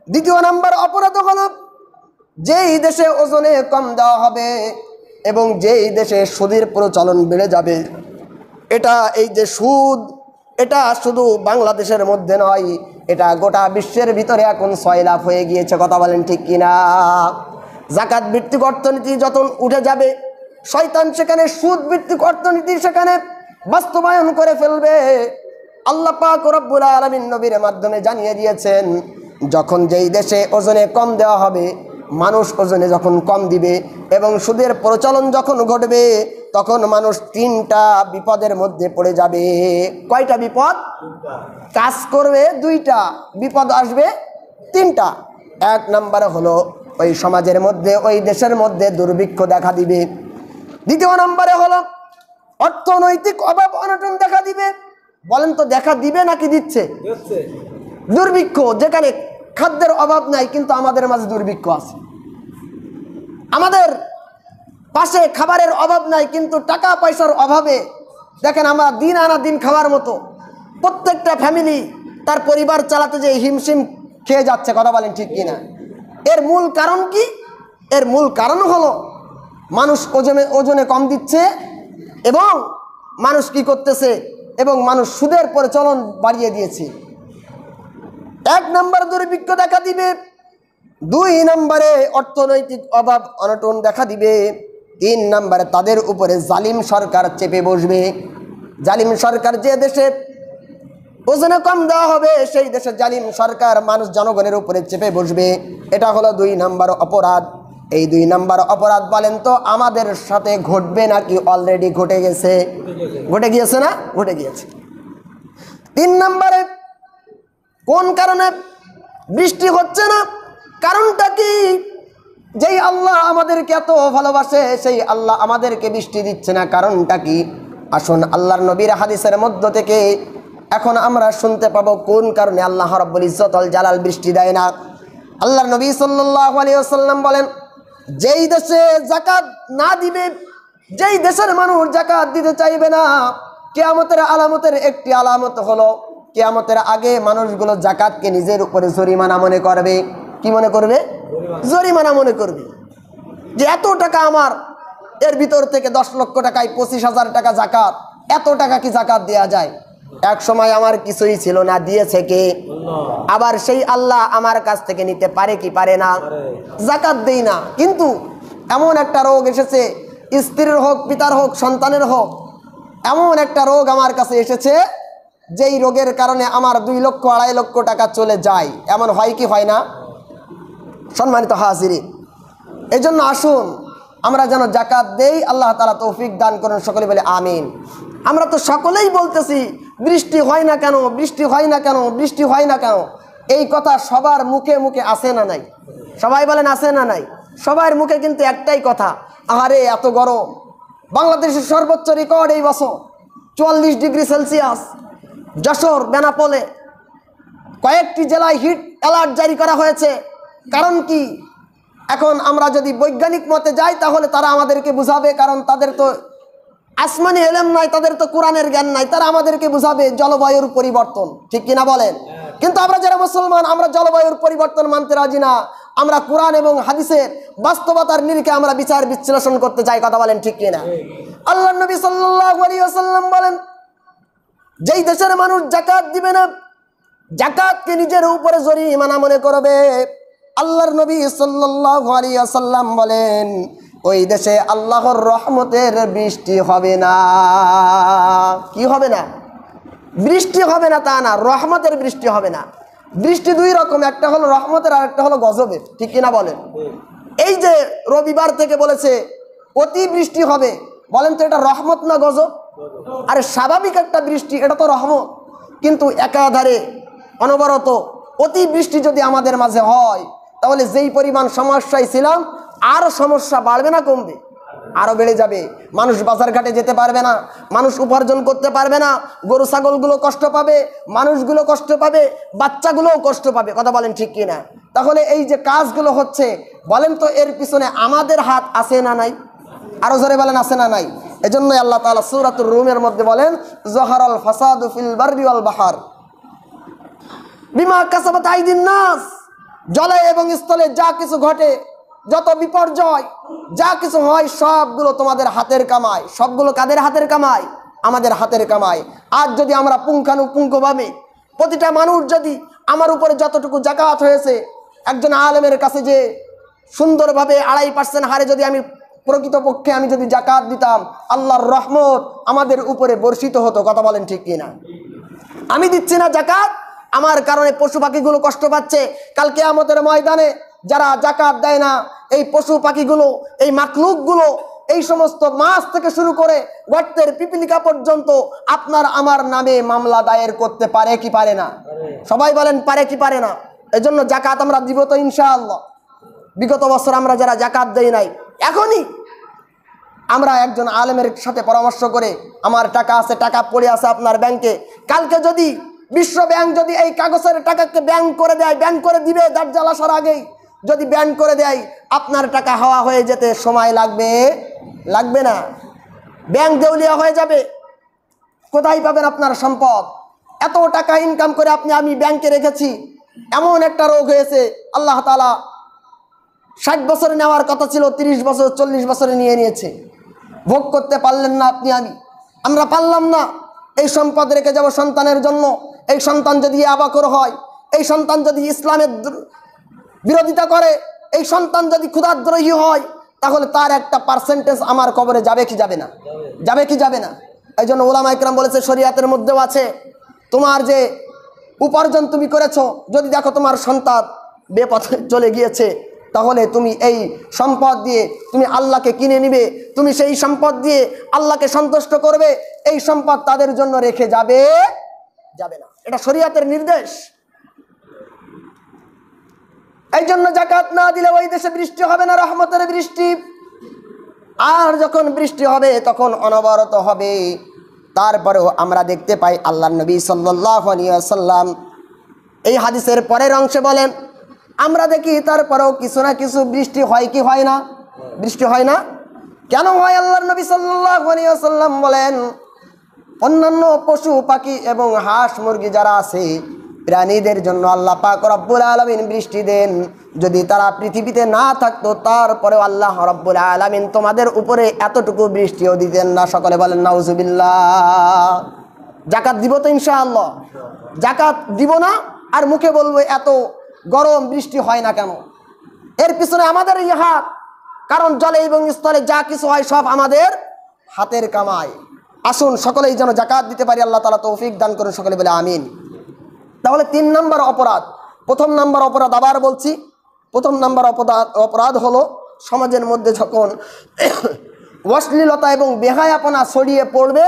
দ্বিতীয় নাম্বার অপরাধ হলো যেই দেশে ওজনে কম দেওয়া হবে, এবং যেই দেশে সুদের প্রচলন বেড়ে যাবে, এই যে সুদ, এটা শুধু বাংলাদেশের মধ্যে নয়, এটা গোটা বিশ্বের ভিতরে এখন সয়লাভ হয়ে গিয়েছে। কথা বলেন ঠিক কিনা? জাকাত ভিত্তিক অর্থনীতি যখন উঠে যাবে, শয়তান সেখানে সুদ ভিত্তিক অর্থনীতি সেখানে বাস্তবায়ন করে ফেলবে। আল্লাহ পাক রব্বুল আলামিন নবীর মাধ্যমে জানিয়ে দিয়েছেন, যখন যেই দেশে ওজনে কম দেওয়া হবে, মানুষ ওজনে যখন কম দিবে এবং সুদের প্রচলন যখন ঘটবে, তখন মানুষ 3টা বিপদের মধ্যে পড়ে যাবে। কয়টা বিপদ? কাজ করবে 2টা, বিপদ আসবে 3টা। 1 নম্বরে হলো ওই সমাজের মধ্যে, ওই দেশের মধ্যে দুর্ভিক্ষ দেখা দিবে। 2 নম্বরে হলো অর্থনৈতিক অভাব অনটন দেখা দিবে। বলেন তো, দেখা দিবে নাকি দিচ্ছে? দুর্ভিক্ষ, যেখানে খাদ্যের অভাব নাই কিন্তু আমাদের মাঝে দুর্ভিক্ষ আছে। আমাদের পাশে খাবারের অভাব নাই কিন্তু টাকা পয়সার অভাবে দেখেন আমরা দিন আনা দিন খাওয়ার মতো প্রত্যেকটা ফ্যামিলি তার পরিবার চালাতে যে হিমশিম খেয়ে যাচ্ছে। কথা বলেন ঠিক কিনা? এর মূল কারণ কি? এর মূল কারণ হলো মানুষ ওজনে কম দিচ্ছে এবং মানুষ কি করতেছে, এবং মানুষ সুদের প্রচলন বাড়িয়ে দিয়েছে। 1 নম্বর দুর্ভিক্ষ দেখা দিবে, 2 নম্বরে অর্থনৈতিক অভাব অনটন দেখা দিবে, 3 নম্বরে তাদের উপরে জালিম সরকার চেপে বসবে। জালিম সরকার, যে দেশে ওজনে কম দেওয়া হবে সেই দেশে জালিম সরকার মানুষ জনগণের উপরে চেপে বসবে। এটা হলো 2 নম্বর অপরাধ। এই 2 নম্বর অপরাধ বলেন তো আমাদের সাথে ঘটবে নাকি অলরেডি ঘটে গেছে? ঘটে গিয়েছে না? ঘটে গিয়েছে। 3 নম্বরে কোন কারণে বৃষ্টি হচ্ছে না? কারণটা কি? যেই আল্লাহ আমাদেরকে এত ভালোবাসে সেই আল্লাহ আমাদেরকে বৃষ্টি দিচ্ছে না, কারণটা কি? আসুন আল্লাহর নবীর হাদিসের মধ্য থেকে এখন আমরা শুনতে পাবো কোন কারণে আল্লাহ রাব্বুল ইজ্জতুল জালাল বৃষ্টি দেয় না। আল্লাহর নবী সাল্লাল্লাহু আলাইহি ওয়াসাল্লাম বলেন, যেই দেশে যাকাত না দিবে, যেই দেশের মানুষ যাকাত দিতে চাইবে না, কিয়ামতের আলামতের একটি আলামত হলো কিয়ামতের আগে মানুষগুলো যাকাতকে নিজের উপরে জরিমানা মনে করবে। কি মনে করবে? জরিমানা মনে করবে। যে এত টাকা আমার, এর ভিতর থেকে 10 লক্ষ টাকায় 25,000 টাকা যাকাত, এত টাকা কি যাকাত দেওয়া যায়? এক সময় আমার কিছুই ছিল না, দিয়েছে কে? আবার সেই আল্লাহ আমার কাছ থেকে নিতে পারে কি পারে না? যাকাত দেই না, কিন্তু এমন একটা রোগ এসেছে, স্ত্রীর হোক, পিতার হোক, সন্তানের হোক, এমন একটা রোগ আমার কাছে এসেছে যেই রোগের কারণে আমার 2 লক্ষ 2.5 লক্ষ টাকা চলে যায়। এমন হয় কি হয় না? সম্মানিত হাজিরিন, এই জন্য আসুন আমরা যেন যাকাত দেই। আল্লাহ তাআলা তৌফিক দান করুন, সকলে বলে আমিন। আমরা তো সকলেই বলতেছি বৃষ্টি হয় না কেন, বৃষ্টি হয় না কেন, বৃষ্টি হয় না কেন। এই কথা সবার মুখে মুখে আসে না নাই? সবাই বলেন আসে না নাই? সবার মুখে কিন্তু একটাই কথা, আহারে এত গরম। বাংলাদেশের সর্বোচ্চ রেকর্ড এই বছর 44 ডিগ্রি সেলসিয়াস। যশোর, বেনাপোলে কয়েকটি জেলায় হিট অ্যালার্ট জারি করা হয়েছে। কারণ কি? এখন আমরা যদি বৈজ্ঞানিক মতে যাই তাহলে তারা আমাদেরকে বুঝাবে, কারণ তাদের তো আসমানি এলেম নাই, তাদের তো কোরআনের জ্ঞান নাই, তারা আমাদেরকে বুঝাবে জলবায়ুর পরিবর্তন। ঠিক কিনা বলেন? কিন্তু আমরা যারা মুসলমান, আমরা জলবায়ুর পরিবর্তন মানতে রাজি না। আমরা কোরআন এবং হাদিসের বাস্তবতার নিরিখে আমরা বিচার বিশ্লেষণ করতে চাই। কথা বলেন ঠিক কিনা? আল্লাহর নবী সাল্লাল্লাহু আলাইহি ওয়াসাল্লাম বলেন, যেই দেশের মানুষ যাকাত দিবে না, যাকাতকে নিজের উপরে জরিমানা মনে করবে, আল্লাহর নবী সাল্লাল্লাহু আলাইহি ওয়াসাল্লাম বলেন, ওই দেশে আল্লাহর রহমতের বৃষ্টি হবে না। কি হবে না? বৃষ্টি হবে না তা না, রহমতের বৃষ্টি হবে না। বৃষ্টি 2 রকম, একটা হলো রহমতের আর একটা হলো গজবের। ঠিক কিনা বলেন? এই যে রবিবার থেকে বলেছে অতি বৃষ্টি হবে, বলেন তো এটা রহমত না গজব? আরে স্বাভাবিক একটা বৃষ্টি, এটা তো রহমত। কিন্তু একাধারে অনবরত অতি বৃষ্টি যদি আমাদের মাঝে হয় তাহলে যেই পরিমাণ সমস্যায় ছিলাম আরও সমস্যা বাড়বে না কমবে? আরও বেড়ে যাবে। মানুষ বাজার ঘাটে যেতে পারবে না, মানুষ উপার্জন করতে পারবে না, গরু ছাগলগুলো কষ্ট পাবে, মানুষগুলো কষ্ট পাবে, বাচ্চাগুলোও কষ্ট পাবে। কথা বলেন ঠিক কিনা? তাহলে এই যে কাজগুলো হচ্ছে, বলেন তো এর পিছনে আমাদের হাত আছে না নাই? আরো জোরে বলেন আছে না নাই? এজন্যই আল্লাহ তাআলা সূরাতুর রুমের মধ্যে বলেন, যাহারাল ফাসাদু ফিল বাররি ওয়াল বাহর বিমা কাসাবাত আইদিন নাস। জলে এবং স্থলে যা কিছু ঘটে, যত বিপর্যয় যা কিছু হয় সবগুলো তোমাদের হাতের কামাই। সবগুলো কাদের হাতের কামাই? আমাদের হাতের কামাই। আজ যদি আমরা পুঙ্খানুপুঙ্খভাবে প্রতিটা মানুষ যদি আমার উপরে যতটুকু যাকাত হয়েছে একজন আলেমের কাছে যে সুন্দরভাবে 2.5% হারে যদি আমি প্রকৃতপক্ষে আমি যদি যাকাত দিতাম, আল্লাহর রহমত আমাদের উপরে বর্ষিত হতো। কথা বলেন ঠিক কিনা? আমি দিচ্ছি না যাকাত, আমার কারণে পশু পাখিগুলো কষ্ট পাচ্ছে। কাল কিয়ামতের ময়দানে যারা যাকাত দেয় না, এই পশু পাখিগুলো, এই মাখলুকগুলো, এই সমস্ত মাছ থেকে শুরু করে গর্তের পিপিলিকা পর্যন্ত আপনার আমার নামে মামলা দায়ের করতে পারে কি পারে না? সবাই বলেন পারে কি পারে না? এজন্য যাকাত আমরা দিব তো ইনশাআল্লাহ। বিগত বছর আমরা যারা যাকাত দেই নাই, এখনই আমরা একজন আলেমের সাথে পরামর্শ করে, আমার টাকা আছে, টাকা পড়ে আছে আপনার ব্যাংকে, কালকে যদি বিশ্ব ব্যাংক যদি এই কাগজের টাকাকে ব্যাংক করে দেয়, ব্যাংক করে দিবে দাজ্জাল আসার আগেই, যদি ব্যাংক করে দেয় আপনার টাকা হাওয়া হয়ে যেতে সময় লাগবে? লাগবে না। ব্যাংক দেউলিয়া হয়ে যাবে। কোথায় পাবেন আপনার সম্পদ? এত টাকা ইনকাম করে আমি ব্যাংকে রেখেছি, এমন একটা রোগ হয়েছে আল্লাহ তাআলা 60 বছরে নেওয়ার কথা ছিল, 30 বছর 40 বছরে নিয়েছে। ভোগ করতে পারলেন না আমরা পারলাম না। এই সম্পদ রেখে যাব সন্তানের জন্য। এই সন্তান যদি আবাকর হয়, এই সন্তান যদি ইসলামের বিরোধিতা করে, এই সন্তান যদি ক্ষুধাদ্রোহী হয়, তাহলে তার একটা পার্সেন্টেজ আমার কবরে যাবে কি যাবে না? যাবে কি যাবে না? এই জন্য ওলামা ইকরাম বলেছে, শরীয়তের মধ্যেও আছে, তোমার যে উপার্জন তুমি করেছো, যদি দেখো তোমার সন্তান বেপথে চলে গিয়েছে, তাহলে তুমি এই সম্পদ দিয়ে তুমি আল্লাহকে কিনে নিবে, তুমি সেই সম্পদ দিয়ে আল্লাহকে সন্তুষ্ট করবে। এই সম্পদ তাদের জন্য রেখে যাবে না। এটা শরীয়তের নির্দেশ। এই জন্য যাকাত না দিলে ওই দেশে বৃষ্টি হবে না, রহমতের বৃষ্টি। আর যখন বৃষ্টি হবে তখন অনবরত হবে। তারপরেও আমরা দেখতে পাই আল্লাহর নবী সাল্লাল্লাহু আলাইহি ওয়াসাল্লাম এই হাদিসের পরের অংশে বলেন, আমরা দেখি তারপরেও কিছু না কিছু বৃষ্টি হয় কি হয় না? বৃষ্টি হয় না। কেন হয়? আল্লাহর নবী সাল্লাল্লাহু আলাইহি ওয়াসাল্লাম বলেন, অন্যান্য পশু পাখি এবং হাঁস মুরগি যারা আছে, প্রাণীদের জন্য আল্লাহ পাক রব্বুল আলামিন বৃষ্টি দেন। যদি তারা পৃথিবীতে না থাকতো, তারপরেও আল্লাহ রব্বুল আলামিন তোমাদের উপরে এতটুকু বৃষ্টিও দিতেন না। সকলে বলেন নাউজুবিল্লাহ। যাকাত দিব তো ইনশাআল্লাহ? যাকাত দিব না আর মুখে বলবো এত গরম বৃষ্টি হয় না কেন? এর পিছনে আমাদের হাত। কারণ জলে এবং স্থলে যা কিছু হয় সব আমাদের হাতের কামাই। আসুন সকলেই যেন যাকাত দিতে পারি, আল্লাহ তাআলা তৌফিক দান করুন। সকলে বলে আমিন। তাহলে 3 নম্বর অপরাধ। প্রথম নম্বর অপরাধ, আবার বলছি, প্রথম নম্বর অপরাধ হলো সমাজের মধ্যে যখন অশ্লীলতা এবং বেহায়াপনা ছড়িয়ে পড়বে,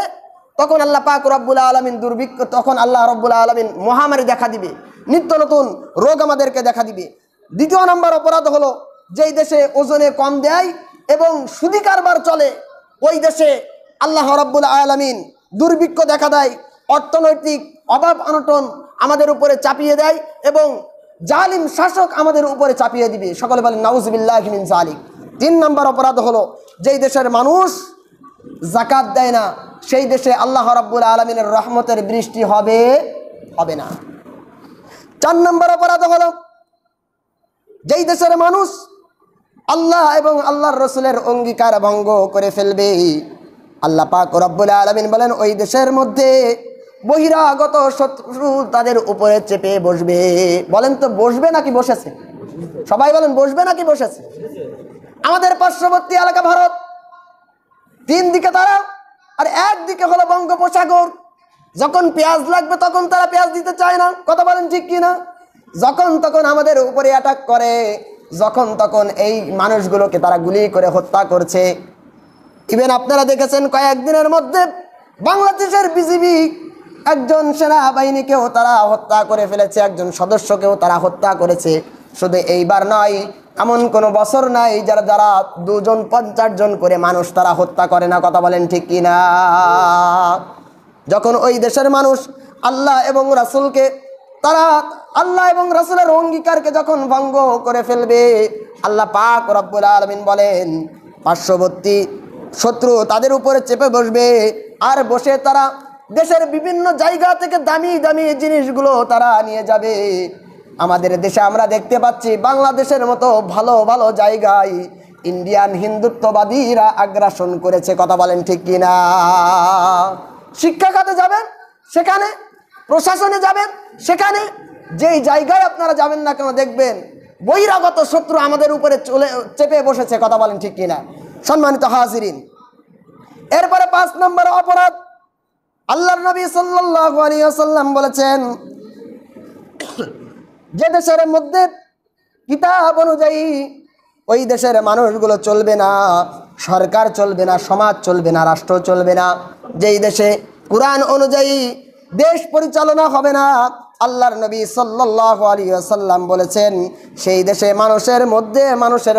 তখন আল্লাহ পাক রব্বুল আলামিন দুর্ভিক্ষ, তখন আল্লাহ রব্বুল আলামিন মহামারী দেখা দিবে, নিত্য নতুন রোগ আমাদেরকে দেখা দিবে। দ্বিতীয় নম্বর অপরাধ হলো, যেই দেশে ওজনে কম দেয় এবং সুদি কারবার চলে, ওই দেশে আল্লাহ রব্বুল আলামিন দুর্ভিক্ষ দেখা দেয়, অর্থনৈতিক অভাব অনটন আমাদের উপরে চাপিয়ে দেয় এবং জালিম শাসক আমাদের উপরে চাপিয়ে দিবে। সকলে বলেন নাউজুবিল্লাহি মিন যালিক। 3 নম্বর অপরাধ হলো, যেই দেশের মানুষ যাকাত দেয় না, সেই দেশে আল্লাহ রাব্বুল আলামিনের রহমতের বৃষ্টি হবে না। 4 নম্বর অপরাধ হলো, যেই দেশের মানুষ আল্লাহ এবং আল্লাহর রাসূলের অঙ্গীকার ভঙ্গ করে ফেলবে, আল্লাহ পাক রব্বুল আলামিন বলেন ওই দেশের মধ্যে বহিরাগত শত্রু তাদের উপরে চেপে বসবে। বলেন তো বসবে নাকি বসেছে? সবাই বলেন বসবে নাকি বসেছে? আমাদের পার্শ্ববর্তী এলাকা ভারত, 3 দিকে তারা, আর একদিকে হলো বঙ্গোপসাগর। যখন পেঁয়াজ লাগবে তখন তারা পেঁয়াজ দিতে চায় না। কথা বলেন ঠিক কি না? যখন তখন আমাদের উপরে অ্যাটাক করে, যখন তখন এই মানুষগুলোকে তারা গুলি করে হত্যা করছে। ইভেন আপনারা দেখেছেন কয়েকদিনের মধ্যে বাংলাদেশের বিজিবি একজন সেনাবাহিনীকেও তারা হত্যা করে ফেলেছে, একজন সদস্যকেও তারা হত্যা করেছে। শুধু এইবার নয়, এমন কোনো বছর নাই যারা 2 জন 50 জন করে মানুষ তারা হত্যা করে না। কথা বলেন ঠিক কি না? যখন ওই দেশের মানুষ আল্লাহ এবং রাসূলকে, তারা আল্লাহ এবং রাসূলের অঙ্গীকারকে যখন ভঙ্গ করে ফেলবে, আল্লাহ পাক রব্বুল আলামিন বলেন পার্শ্ববর্তী শত্রু তাদের উপরে চেপে বসবে। আর বসে তারা দেশের বিভিন্ন জায়গা থেকে দামি দামি জিনিসগুলো তারা নিয়ে যাবে। আমাদের দেশে আমরা দেখতে পাচ্ছি বাংলাদেশের মতো ভালো ভালো জায়গায় ইন্ডিয়ান হিন্দুত্ববাদীরা আগ্রাসন করেছে। কথা বলেন ঠিক কিনা? শিক্ষা খাতে যাবেন সেখানে, প্রশাসনে যাবেন সেখানে, যেই জায়গায় আপনারা যাবেন না কেন দেখবেন বহিরাগত শত্রু আমাদের উপরে চেপে বসেছে। কথা বলেন ঠিক কিনা? সম্মানিত হাজিরিন, এরপরে 5 নম্বর অপরাধ, আল্লাহর নবী সাল্লাল্লাহু আলাইহি ওয়াসাল্লাম বলেছেন, যে দেশের মধ্যে কিতাব অনুযায়ী ওই দেশের মানুষগুলো চলবে না, সরকার চলবে না, সমাজ চলবে না, রাষ্ট্র চলবে না, যেই দেশে কুরআন অনুযায়ী দেশ পরিচালনা হবে না, আল্লাহর নবী সাল্লাল্লাহু আলাইহি ওয়াসাল্লাম বলেছেন, সেই দেশে মানুষের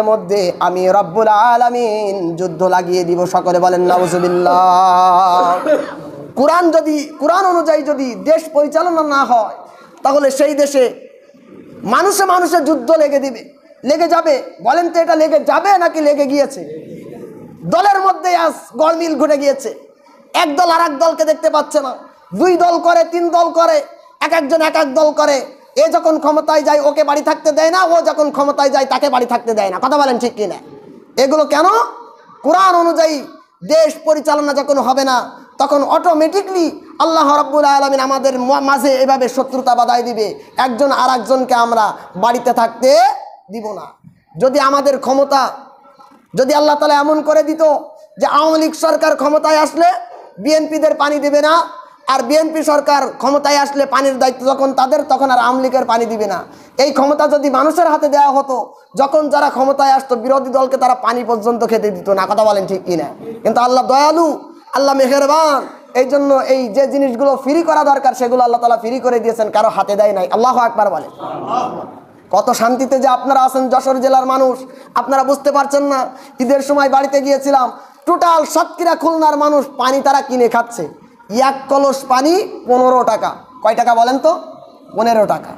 মধ্যে আমি রব্বুল আলামিন যুদ্ধ লাগিয়ে দিব। সকলে বলেন নাউজুবিল্লাহ। কুরআন অনুযায়ী যদি দেশ পরিচালনা না হয় তাহলে সেই দেশে মানুষে যুদ্ধ লেগে যাবে। বলেন তো এটা লেগে যাবে নাকি লেগে গিয়েছে? দলের মধ্যে আজ গরমিল ঘটে গিয়েছে। এক দল আর এক দলকে দেখতে পাচ্ছে না, 2 দল করে, 3 দল করে, একজন এক এক দল করে। এ যখন ক্ষমতায় যায় ওকে বাড়ি থাকতে দেয় না, ও যখন ক্ষমতায় যায় তাকে বাড়ি থাকতে দেয় না। কথা বলেন ঠিক কিনা? এগুলো কেন? কুরআন অনুযায়ী দেশ পরিচালনা যখন হবে না তখন অটোমেটিকলি আল্লাহ রাব্বুল আলামিন আমাদের মাঝে এভাবে শত্রুতা বাঁধাই দিবে, একজন আর একজনকে আমরা বাড়িতে থাকতে দিব না। যদি আমাদের ক্ষমতা, যদি আল্লাহ তাআলা এমন করে দিত যে আওয়ামী লীগ সরকার ক্ষমতায় আসলে বিএনপিদের পানি দেবে না, আর বিএনপি সরকার ক্ষমতায় আসলে পানির দায়িত্ব যখন তাদের, তখন আর আওয়ামী লীগের পানি দিবে না, এই ক্ষমতা যদি মানুষের হাতে দেওয়া হতো, যখন যারা ক্ষমতায় আসতো বিরোধী দলকে তারা পানি পর্যন্ত খেতে দিত না। কথা বলেন ঠিক কিনা? কিন্তু আল্লাহ দয়ালু, আল্লাহ মেহেরবান, এই জন্য এই যে জিনিসগুলো ফ্রি করা দরকার সেগুলো আল্লাহ তাআলা ফ্রি করে দিয়েছেন, কারো হাতে দেয় নাই। আল্লাহু আকবার বলেন। কত শান্তিতে যে আপনারা আছেন যশোর জেলার মানুষ, আপনারা বুঝতে পারছেন না। ঈদের সময় বাড়িতে গিয়েছিলাম, টোটাল সাতক্ষীরা খুলনার মানুষ পানি তারা কিনে খাচ্ছে। 1 কলস পানি 15 টাকা। কয় টাকা বলেন তো? 15 টাকা।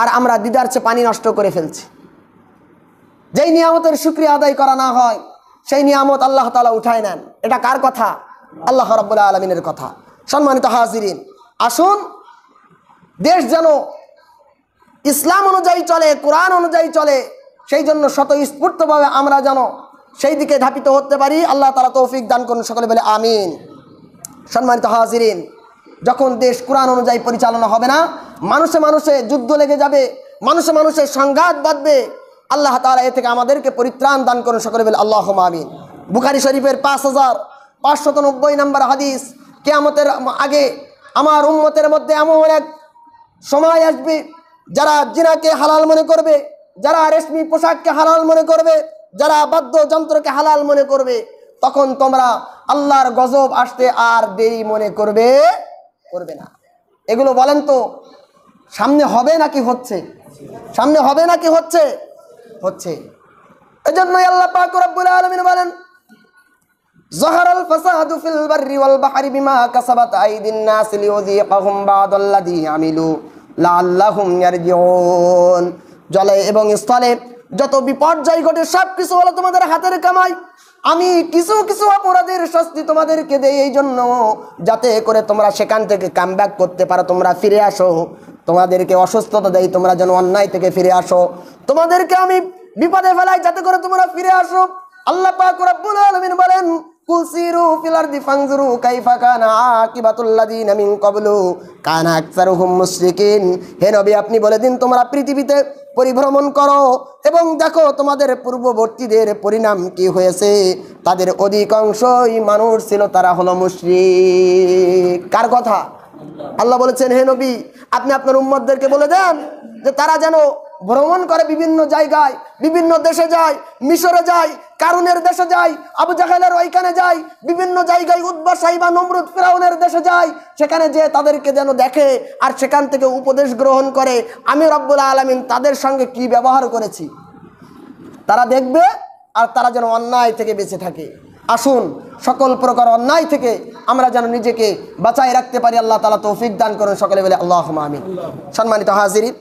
আর আমরা দিদার চেয়ে পানি নষ্ট করে ফেলছি। যেই নিয়ামতের শুকরিয়া আদায় করা না হয় সেই নিয়ামত আল্লাহ তাআলা উঠায় নেন। এটা কার কথা? আল্লাহ রাব্বুল আলামিনের কথা। সম্মানিত হাজিরিন, আসুন দেশ যেন ইসলাম অনুযায়ী চলে, কোরআন অনুযায়ী চলে, সেই জন্য স্বতঃস্ফূর্তভাবে আমরা যেন সেই দিকে ধাপিত হতে পারি। আল্লাহ তাআলা তৌফিক দান করুন। সকলে বলে আমিন। সম্মানিত হাজিরিন, যখন দেশ কোরআন অনুযায়ী পরিচালনা হবে না, মানুষে যুদ্ধ লেগে যাবে, মানুষে সংঘাত বাঁধবে, আল্লাহ তাআলা এ থেকে আমাদেরকে পরিত্রাণ দান করুন। সকলে বলে আল্লাহুম্মা আমিন। বুখারী শরীফের 5590 নম্বর হাদিস, কিয়ামতের আগে আমার উম্মতের মধ্যে এমন এক সময় আসবে যারা জিনাকে হালাল মনে করবে, যারা রেশমি পোশাককে হালাল মনে করবে, যারা বাদ্যযন্ত্রকে হালাল মনে করবে, তখন তোমরা আল্লাহর গজব আসতে আর দেরি মনে করবে না। এগুলো বলেন তো সামনে হবে নাকি হচ্ছে? সামনে হবে নাকি হচ্ছে? এজন্যই আল্লাহ পাক রব্বুল আলামিন বলেন, যাহারাল ফাসাদু ফিল বাররি ওয়াল বাহরি বিমা কাসাবাত আইদিন নাস লিয়ুযীকাহুম বা'দাল্লাযী আমিলু লাআল্লাহুম ইয়ারজিউন। জলে এবং স্থলে যত বিপর্যয় ঘটে সব কিছু হলো তোমাদের হাতের কামাই। আমি কিছু অপরাধের শাস্তি তোমাদেরকে দেই এই জন্য যাতে করে তোমরা সেখান থেকে কামব্যাক করতে পারো, তোমরা ফিরে আসো। তোমাদেরকে অসুস্থতা দেই তোমরা যেন অন্যায় থেকে ফিরে আসো, তোমাদেরকে আমি বিপদে ফেলাই যাতে করে তোমরা ফিরে আসো। আল্লাহ পাক রব্বুল আলামিন বলেন, কুল সিরু ফিল আরদি ফানজুরু কাইফা কানা আকিবাতুল লাযিনা মিন ক্বাবলু কানা আকসারুহুম মুশরিকিন। হে নবী, আপনি বলে দিন তোমরা পৃথিবীতে পরিভ্রমণ করো এবং দেখো তোমাদের পূর্ববর্তীদের পরিণাম কি হয়েছে। তাদের অধিকাংশই মানুষ ছিল, তারা হলো মুশরিক। কার কথা? আল্লাহ বলেছেন, হে নবী আপনি আপনার উম্মতদেরকে বলে দেন যে তারা যেন ভ্রমণ করে, বিভিন্ন জায়গায়, বিভিন্ন দেশে যায়, মিশরে যায়, কারুনের দেশে যায়, আবু জাহেলের ওইখানে যায়, বিভিন্ন জায়গায় উতবা সাইবা নমরুদ ফিরাউনের দেশে যায়, সেখানে যে তাদেরকে যেন দেখে আর সেখান থেকে উপদেশ গ্রহণ করে আমি রব্বুল আলামিন তাদের সঙ্গে কি ব্যবহার করেছি তারা দেখবে, আর তারা যেন অন্যায় থেকে বেঁচে থাকে। আসুন সকল প্রকার অন্যায় থেকে আমরা যেন নিজেকে বাঁচায় রাখতে পারি। আল্লাহ তাআলা তৌফিক দান করুন। সকলে বলে আল্লাহুম্মা আমিন। সম্মানিত হাজিরিন,